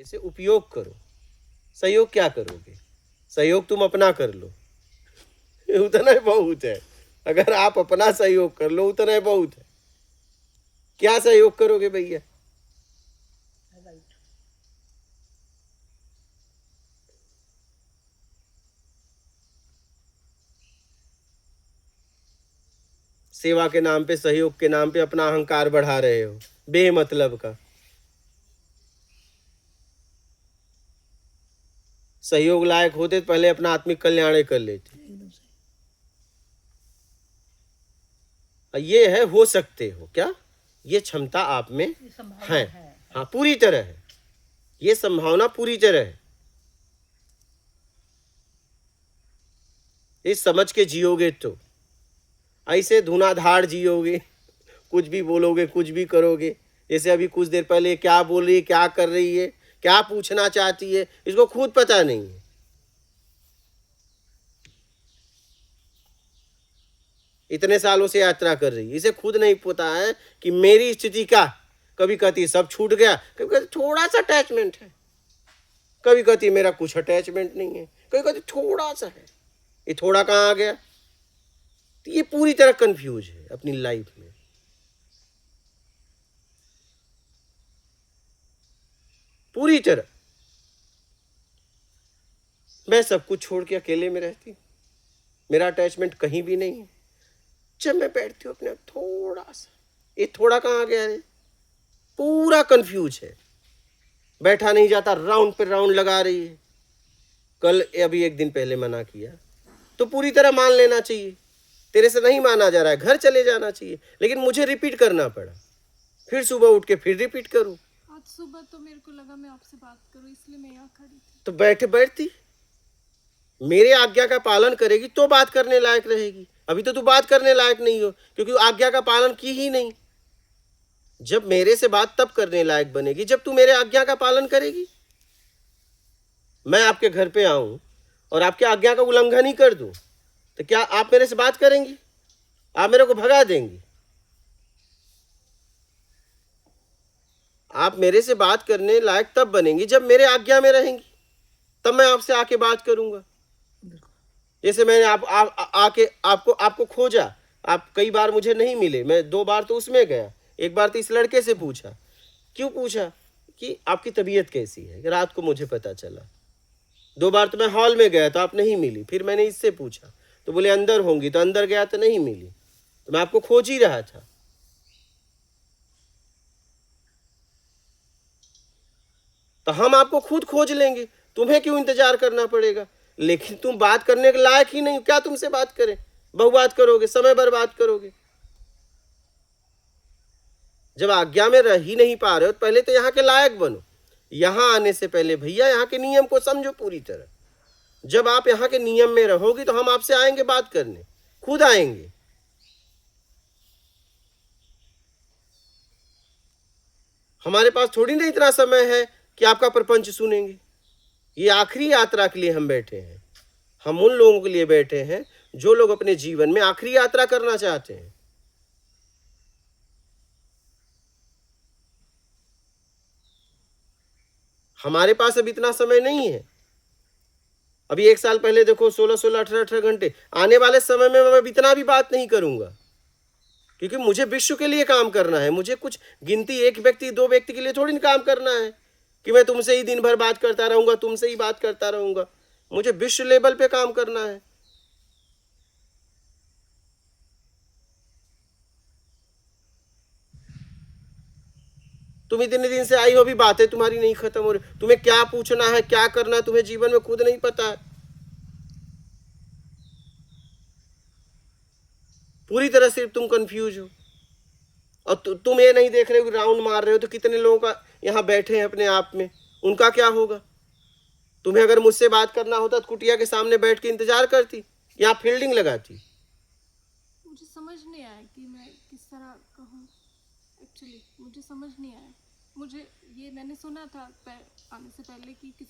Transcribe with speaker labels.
Speaker 1: इसे उपयोग करो। सहयोग क्या करोगे? सहयोग तुम अपना कर लो, उतना ही बहुत है। अगर आप अपना सहयोग कर लो उतना ही बहुत है। क्या सहयोग करोगे भैया? सेवा के नाम पे, सहयोग के नाम पे अपना अहंकार बढ़ा रहे हो बेमतलब का। सहयोग लायक होते तो पहले अपना आत्मिक कल्याण कर लेते। ये है, हो सकते हो क्या? ये क्षमता आप में है। हाँ, पूरी तरह है। ये संभावना पूरी तरह है। इस समझ के जियोगे तो, ऐसे धुनाधार जियोगे, कुछ भी बोलोगे, कुछ भी करोगे। जैसे अभी कुछ देर पहले क्या बोल रही है, क्या कर रही है, क्या पूछना चाहती है, इसको खुद पता नहीं है। इतने सालों से यात्रा कर रही है, इसे खुद नहीं पता है कि मेरी स्थिति का। कभी कहती सब छूट गया, कभी कहती थोड़ा सा अटैचमेंट है, कभी कहती मेरा कुछ अटैचमेंट नहीं है, कभी कहती थोड़ा सा है। ये थोड़ा कहाँ आ गया? तो ये पूरी तरह कंफ्यूज है अपनी लाइफ में। पूरी तरह। मैं सब कुछ छोड़ के अकेले में रहती हूँ, मेरा अटैचमेंट कहीं भी नहीं है। जब मैं बैठती हूँ अपने थोड़ा सा, ये थोड़ा कहाँ आ गया है? पूरा कंफ्यूज है, बैठा नहीं जाता, राउंड पे राउंड लगा रही है। कल अभी एक दिन पहले मना किया तो पूरी तरह मान लेना चाहिए, तेरे से नहीं माना जा रहा है, घर चले जाना चाहिए, लेकिन मुझे रिपीट करना पड़ा। फिर सुबह उठ के फिर रिपीट करूं।
Speaker 2: आज सुबह तो मेरे को लगा मैं आपसे बात करूं, इसलिए मैं यहाँ खड़ी थी।
Speaker 1: तो बैठती मेरे आज्ञा का पालन करेगी तो बात करने लायक रहेगी। अभी तो तू बात करने लायक नहीं हो, क्योंकि आज्ञा का पालन की ही नहीं। जब मेरे से बात तब करने लायक बनेगी जब तू मेरे आज्ञा का पालन करेगी। मैं आपके घर पे आऊं और आपके आज्ञा का उल्लंघन ही कर दूं तो क्या आप मेरे से बात करेंगी? आप मेरे को भगा देंगी। आप मेरे से बात करने लायक तब बनेंगी जब मेरे आज्ञा में रहेंगी, तब मैं आपसे आके बात करूंगा। जैसे मैंने आके आपको आपको खोजा, आप कई बार मुझे नहीं मिले, मैं 2 बार तो उसमें गया, एक बार तो इस लड़के से पूछा। क्यों पूछा? कि आपकी तबीयत कैसी है, रात को मुझे पता चला। 2 बार तो मैं हॉल में गया तो आप नहीं मिली, फिर मैंने इससे पूछा तो बोले अंदर होंगी, तो अंदर गया तो नहीं मिली, तो मैं आपको खोज ही रहा था। तो हम आपको खुद खोज लेंगे, तुम्हें क्यों इंतजार करना पड़ेगा? लेकिन तुम बात करने के लायक ही नहीं, क्या तुमसे बात करें? बहुबात करोगे, समय बर्बाद करोगे। जब आज्ञा में रह ही नहीं पा रहे हो तो पहले तो यहाँ के लायक बनो। यहाँ आने से पहले भैया यहाँ के नियम को समझो पूरी तरह। जब आप यहाँ के नियम में रहोगी तो हम आपसे आएंगे बात करने, खुद आएंगे। हमारे पास थोड़ी ना इतना समय है कि आपका प्रपंच सुनेंगे। ये आखिरी यात्रा के लिए हम बैठे हैं। हम उन लोगों के लिए बैठे हैं जो लोग अपने जीवन में आखिरी यात्रा करना चाहते हैं। हमारे पास अब इतना समय नहीं है। अभी 1 साल पहले देखो 16-16, 18-18 घंटे। आने वाले समय में मैं इतना भी बात नहीं करूंगा, क्योंकि मुझे विश्व के लिए काम करना है। मुझे कुछ गिनती 1 व्यक्ति 2 व्यक्ति के लिए थोड़ी ना काम करना है कि मैं तुमसे ही दिन भर बात करता रहूंगा, तुमसे ही बात करता रहूंगा। मुझे विश्व लेवल पे काम करना है। तुम इतने दिन से आई हो, अभी बातें तुम्हारी नहीं खत्म हो रही। तुम्हें क्या पूछना है, क्या करना है, तुम्हें जीवन में खुद नहीं पता है। पूरी तरह से तुम कंफ्यूज हो। और तुम ये नहीं देख रहे हो, राउंड मार रहे हो तो कितने लोगों का यहाँ बैठे हैं अपने आप में, उनका क्या होगा? तुम्हें अगर मुझसे बात करना होता तो कुटिया के सामने बैठ के इंतजार करती, यहाँ फील्डिंग लगाती।
Speaker 2: मुझे समझ नहीं आया कि मैं किस तरह कहूँ। एक्चुअली मुझे समझ नहीं आया। मुझे ये मैंने सुना था आने से पहले कि किसी